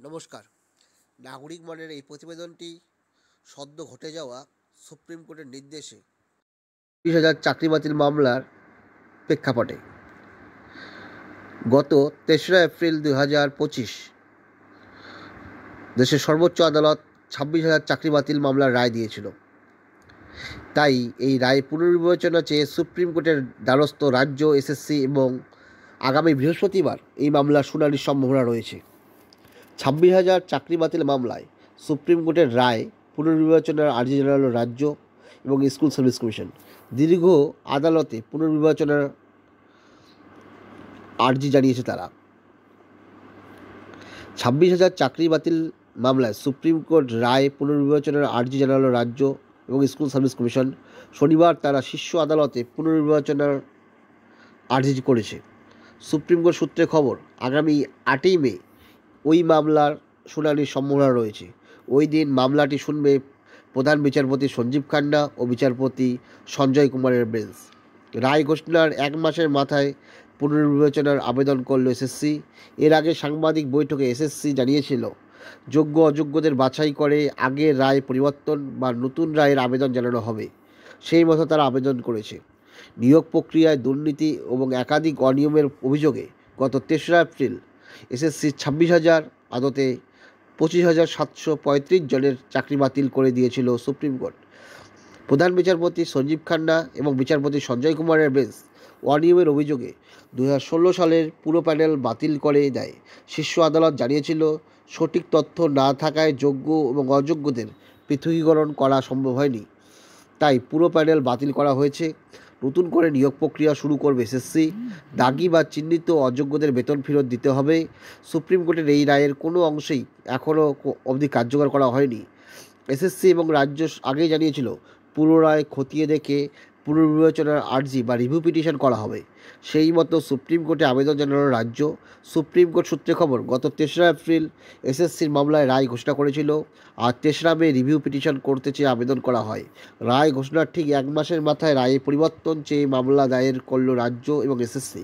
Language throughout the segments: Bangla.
নমস্কার। নাগরিক মনের এই প্রতিবেদনটি সদ্য ঘটে যাওয়া সুপ্রিম কোর্টের নির্দেশে 30,000 চাকরি বাতিল মামলার প্রেক্ষাপটে গত 3রা এপ্রিল 2025 দেশের সর্বোচ্চ আদালত 26,000 চাকরি বাতিল মামলার রায় দিয়েছিল। তাই এই রায় পুনর্বিবেচনা চেয়ে সুপ্রিম কোর্টের দ্বারস্থ রাজ্য, এসএসসি এবং আগামী বৃহস্পতিবার এই মামলার শুনানির সম্ভাবনা রয়েছে। 26,000 চাকরি বাতিল মামলায় সুপ্রিম কোর্টের রায় পুনর্বিবেচনার আর্জি জানালো রাজ্য এবং স্কুল সার্ভিস কমিশন। দীর্ঘ আদালতে পুনর্বিবেচনার আর্জি জানিয়েছে তারা। 26,000 চাকরি বাতিল মামলায় সুপ্রিম কোর্ট রায় পুনর্বিবেচনার আর্জি জানালো রাজ্য এবং স্কুল সার্ভিস কমিশন। শনিবার তারা শীর্ষ আদালতে পুনর্বিবেচনার আর্জি করেছে। সুপ্রিম কোর্ট সূত্রে খবর, আগামী 8ই মে ওই মামলার শুনানির সম্ভাবনা রয়েছে। ওই দিন মামলাটি শুনবে প্রধান বিচারপতি সঞ্জীব খান্না ও বিচারপতি সঞ্জয় কুমারের বেঞ্চ। রায় ঘোষণার 1 মাসের মাথায় পুনর্বিবেচনার আবেদন করল এসএসসি। এর আগে সাংবাদিক বৈঠকে এসএসসি জানিয়েছিল, যোগ্য অযোগ্যদের বাছাই করে আগের রায় পরিবর্তন বা নতুন রায়ের আবেদন জানানো হবে। সেই মতো তারা আবেদন করেছে। নিয়োগ প্রক্রিয়ায় দুর্নীতি এবং একাধিক অনিয়মের অভিযোগে গত 3রা এপ্রিল এসএসসির 26,000 আদতে 25,735 জনের চাকরি বাতিল করে দিয়েছিল সুপ্রিম কোর্ট। প্রধান বিচারপতি সঞ্জীব খান্না এবং বিচারপতি সঞ্জয় কুমারের বেঞ্চ অনিয়মের অভিযোগে 2016 সালের পুরো প্যানেল বাতিল করে দেয়। শীর্ষ আদালত জানিয়েছিল, সঠিক তথ্য না থাকায় যোগ্য এবং অযোগ্যদের পৃথকীকরণ করা সম্ভব হয়নি। তাই পুরো প্যানেল বাতিল করা হয়েছে। নতুন করে নিয়োগ প্রক্রিয়া শুরু করবে এসএসসি। দাগি বা চিহ্নিত অযোগ্যদের বেতন ফেরত দিতে হবে। সুপ্রিম কোর্টের এই রায়ের কোনো অংশেই এখনও অবধি কার্যকর করা হয়নি। এসএসসি এবং রাজ্য আগেই জানিয়েছিল, পুরো রায় খতিয়ে দেখে পুনর্বিবেচনার আর্জি বা রিভিউ পিটিশন করা হবে। সেই মতো সুপ্রিম কোর্টে আবেদন জানানো রাজ্য। সুপ্রিম কোর্ট সূত্রে খবর, গত 3রা এপ্রিল এসএসসির মামলায় রায় ঘোষণা করেছিল, আর 3রা মে রিভিউ পিটিশন করতে চেয়ে আবেদন করা হয়। রায় ঘোষণার ঠিক 1 মাসের মাথায় রায়ে পরিবর্তন চেয়ে মামলা দায়ের করল রাজ্য এবং এসএসসি।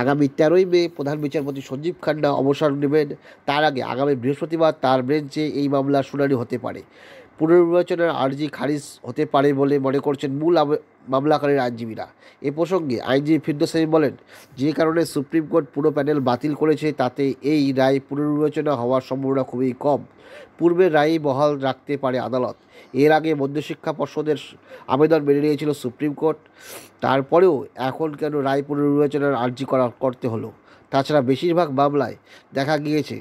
আগামী 13ই মে প্রধান বিচারপতি সঞ্জীব খান্না অবসর নেবেন। তার আগে আগামী বৃহস্পতিবার তার বেঞ্চে এই মামলার শুনানি হতে পারে। পুনর্বিবেচনার আর্জি খারিজ হতে পারে বলে মনে করছেন মূল মামলাকারীর আইনজীবীরা। এ প্রসঙ্গে আইনজীবী ফিরদৌস সামি বলেন, যে কারণে সুপ্রিম কোর্ট পুরো প্যানেল বাতিল করেছে তাতে এই রায় পুনর্বিবেচনা হওয়ার সম্ভাবনা খুবই কম। পূর্বের রায়ই বহাল রাখতে পারে আদালত। এর আগে মধ্যশিক্ষা পর্ষদের আবেদন মেনে নিয়েছিল সুপ্রিম কোর্ট। তারপরেও এখন কেন রায় পুনর্বিবেচনার আর্জি করতে হলো? তাছাড়া বেশিরভাগ মামলায় দেখা গিয়েছে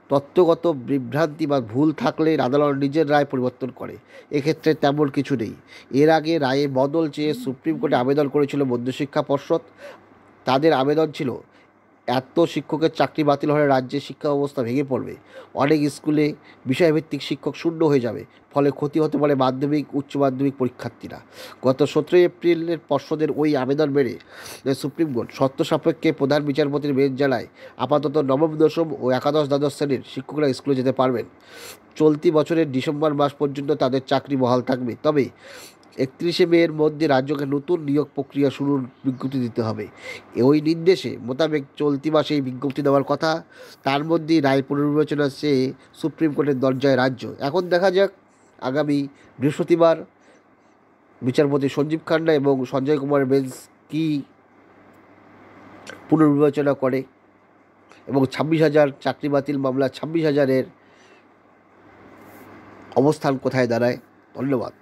তত্ত্বগত বিভ্রান্তি বা ভুল থাকলে আদালত নিজের রায় পরিবর্তন করে। এক্ষেত্রে তেমন কিছু নেই। এর আগে রায়ে বদল চেয়ে সুপ্রিম কোর্টে আবেদন করেছিল মধ্যশিক্ষা পর্ষদ। তাদের আবেদন ছিল, এত শিক্ষকের চাকরি বাতিল হলে রাজ্যের শিক্ষা ব্যবস্থা ভেঙে পড়বে। অনেক স্কুলে বিষয়ভিত্তিক শিক্ষক শূন্য হয়ে যাবে, ফলে ক্ষতি হতে পারে মাধ্যমিক, উচ্চ মাধ্যমিক পরীক্ষার্থীরা। গত 17 এপ্রিলের পর্ষদের ওই আবেদন মেনে সুপ্রিম কোর্ট শর্ত সাপেক্ষে প্রধান বিচারপতির বেঞ্চ জানায়, আপাতত নবম, দশম ও একাদশ, দ্বাদশ শ্রেণীর শিক্ষকরা স্কুলে যেতে পারবেন। চলতি বছরের ডিসেম্বর মাস পর্যন্ত তাদের চাকরি বহাল থাকবে। তবে 31শে মের মধ্যে রাজ্যকে নতুন নিয়োগ প্রক্রিয়া শুরুর বিজ্ঞপ্তি দিতে হবে। ওই নির্দেশে মোতাবেক চলতি মাসে এই বিজ্ঞপ্তি দেওয়ার কথা। তার মধ্যেই রায় পুনর্বিবেচনা চেয়ে সুপ্রিম কোর্টের দরজায় রাজ্য। এখন দেখা যাক আগামী বৃহস্পতিবার বিচারপতি সঞ্জীব খান্না এবং সঞ্জয় কুমার বেঞ্চ কী পুনর্বিবেচনা করে এবং 26,000 চাকরি বাতিল মামলা 26,000-এর অবস্থান কোথায় দাঁড়ায়। ধন্যবাদ।